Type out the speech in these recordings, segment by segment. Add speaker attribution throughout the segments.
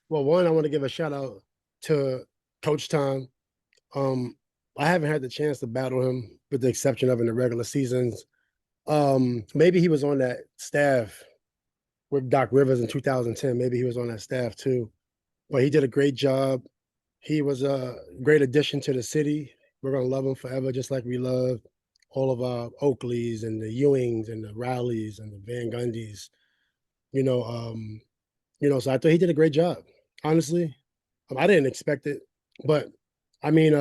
Speaker 1: Well, one, I want to give a shout out to Coach Tom. Um, I haven't had the chance to battle him, with the exception of in the regular seasons. Maybe he was on that staff with Doc Rivers in 2010. Maybe he was on that staff too. But he did a great job. He was a great addition to the city. We're gonna love him forever, just like we love all of our Oakleys and the Ewings and the Rowleys and the Van Gundys. You know, um, so I thought he did a great job. Honestly, I didn't expect it, but I mean,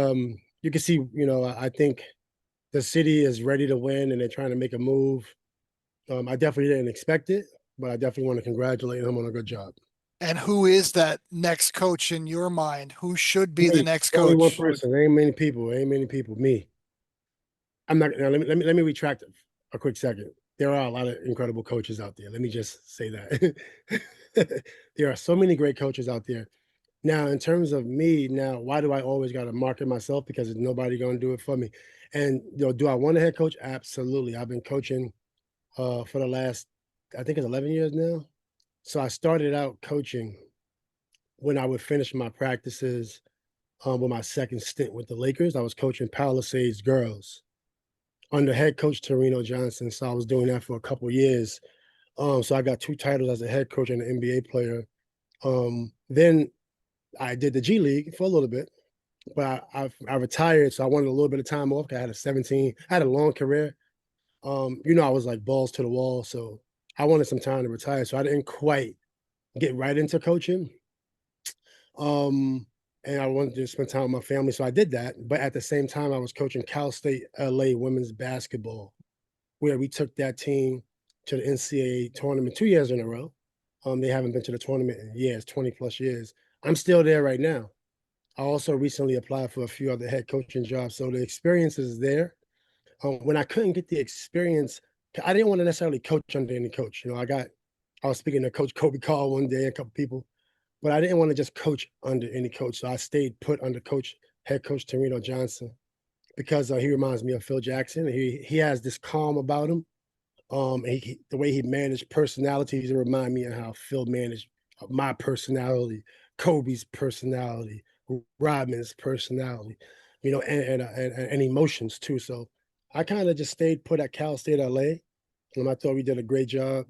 Speaker 1: you can see, I think the city is ready to win and they're trying to make a move. I definitely didn't expect it, but I definitely want to congratulate him on a good job.
Speaker 2: And who is that next coach in your mind? Who should be the
Speaker 1: Me,
Speaker 2: next
Speaker 1: only one
Speaker 2: coach?
Speaker 1: person. There ain't many people. There ain't many people. Me. I'm not. Now, let me retract a quick second. There are a lot of incredible coaches out there. Let me just say that. There are so many great coaches out there. Now, in terms of me, now, why do I always got to market myself? Because there's nobody going to do it for me. And do I want a head coach? Absolutely. I've been coaching for the last, I think it's 11 years now. So I started out coaching when I would finish my practices with my second stint with the Lakers. I was coaching Palisades girls under head coach Torino Johnson. So I was doing that for a couple years. So I got two titles as a head coach and an NBA player. Then I did the G League for a little bit, but I retired, so I wanted a little bit of time off. I had a long career. I was like balls to the wall, so I wanted some time to retire. So I didn't quite get right into coaching. Um, and I wanted to spend time with my family, so I did that. But at the same time, I was coaching Cal State LA women's basketball, where we took that team to the NCAA tournament 2 years in a row. They haven't been to the tournament in years, 20 plus years. I'm still there right now. I also recently applied for a few other head coaching jobs, so the experience is there. When I couldn't get the experience, I didn't want to necessarily coach under any coach. I was speaking to Coach Kobe Call one day, a couple people, but I didn't want to just coach under any coach. So I stayed put under head coach Torino Johnson, because he reminds me of Phil Jackson. He has this calm about him. The way he managed personalities remind me of how Phil managed my personality, Kobe's personality, Rodman's personality, and emotions too. So I kind of just stayed put at Cal State LA, and I thought we did a great job,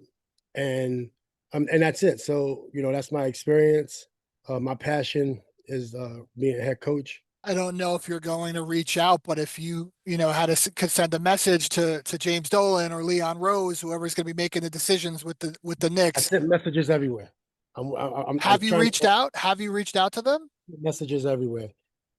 Speaker 1: and that's it. So that's my experience. My passion is being a head coach.
Speaker 2: I don't know if you're going to reach out, but if had to could send a message to James Dolan or Leon Rose, whoever's going to be making the decisions with the
Speaker 1: I
Speaker 2: Knicks,
Speaker 1: sent messages everywhere. I'm
Speaker 2: have you
Speaker 1: trying to
Speaker 2: reached out? Have you reached out to them?
Speaker 1: messages everywhere.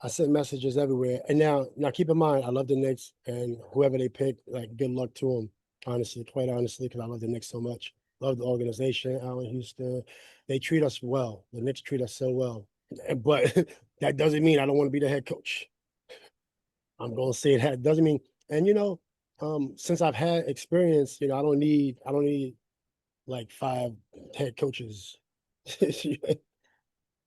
Speaker 1: I sent messages everywhere. And now keep in mind, I love the Knicks, and whoever they pick, like good luck to them. Honestly, quite honestly, because I love the Knicks so much. Love the organization, Allen Houston. They treat us well. The Knicks treat us so well. But that doesn't mean I don't want to be the head coach. I'm gonna say that doesn't mean. And since I've had experience, I don't need like five head coaches. I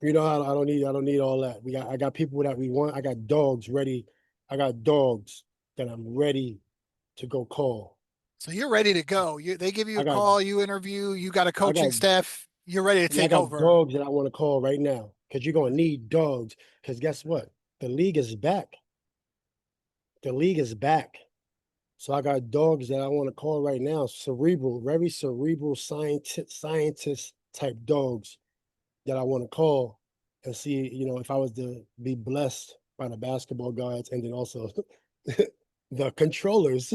Speaker 1: don't need all that. I got people that we want. I got dogs ready. I got dogs that I'm ready to go call.
Speaker 2: So you're ready to go. They give you
Speaker 1: I
Speaker 2: a
Speaker 1: got
Speaker 2: call, you interview, you got a
Speaker 1: I got
Speaker 2: coaching staff. You're ready to
Speaker 1: yeah, I
Speaker 2: take
Speaker 1: got
Speaker 2: over.
Speaker 1: dogs that I want to call right now, because you're gonna need dogs. Because guess what? The league is back. The league is back. So I got dogs that I want to call right now. Cerebral, very cerebral scientist type dogs that I want to call and see, if I was to be blessed by the basketball gods, and then also the controllers,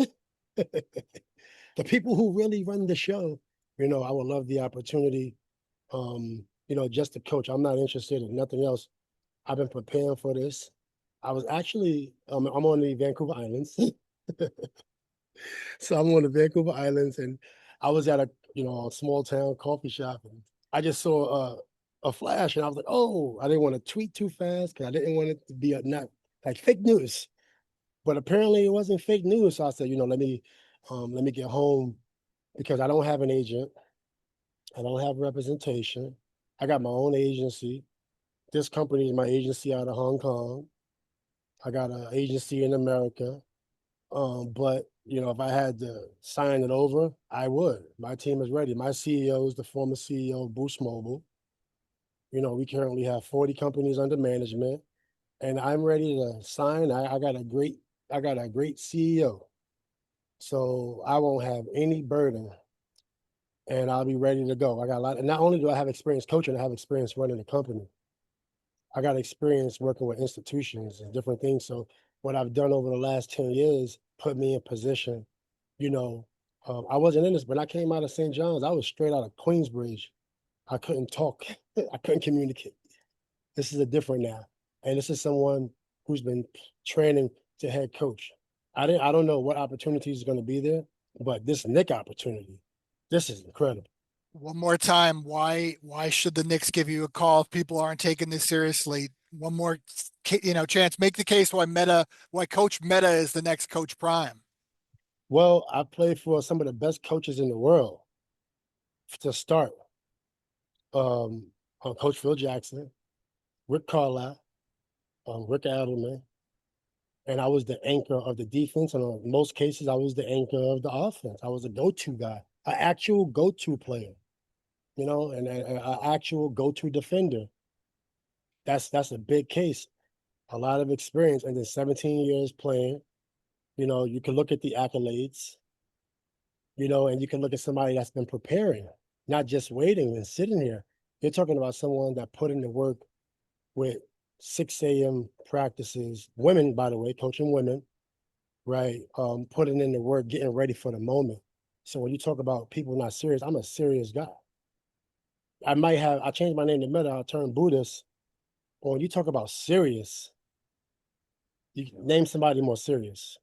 Speaker 1: the people who really run the show, I would love the opportunity, just to coach. I'm not interested in nothing else. I've been preparing for this. I was actually, I'm on the Vancouver Islands. So I'm on the Vancouver Islands, and I was at a small town coffee shop, and I just saw a flash, and I was like, oh, I didn't want to tweet too fast because I didn't want it to be not like fake news. But apparently it wasn't fake news. So I said, let me get home, because I don't have an agent. I don't have representation. I got my own agency. This company is my agency out of Hong Kong. I got an agency in America. But if I had to sign it over, I would. My team is ready. My CEO is the former CEO of Boost Mobile. We currently have 40 companies under management, and I'm ready to sign. I got a great CEO, so I won't have any burden, and I'll be ready to go. I got a lot, and not only do I have experience coaching, I have experience running a company. I got experience working with institutions and different things. So what I've done over the last 10 years put me in position, you know. I wasn't in this, when I came out of St. John's, I was straight out of Queensbridge. I couldn't talk. I couldn't communicate. This is a different now. And this is someone who's been training to head coach. I don't know what opportunities is going to be there, but this Nick opportunity, this is incredible.
Speaker 2: One more time, why should the Knicks give you a call if people aren't taking this seriously? One more, chance. Make the case why Coach Metta is the next Coach Prime.
Speaker 1: Well, I played for some of the best coaches in the world to start. Um, Coach Phil Jackson, Rick Carlisle, Rick Adelman, and I was the anchor of the defense. And in most cases, I was the anchor of the offense. I was a go-to guy, an actual go-to player, and an actual go-to defender. That's a big case. A lot of experience, and then 17 years playing. You can look at the accolades, and you can look at somebody that's been preparing, not just waiting and sitting here. You're talking about someone that put in the work with 6 a.m. practices, women, by the way, coaching women, right? Putting in the work, getting ready for the moment. So when you talk about people not serious, I'm a serious guy. I changed my name to Metta, I turned Buddhist. But when you talk about serious, you name somebody more serious.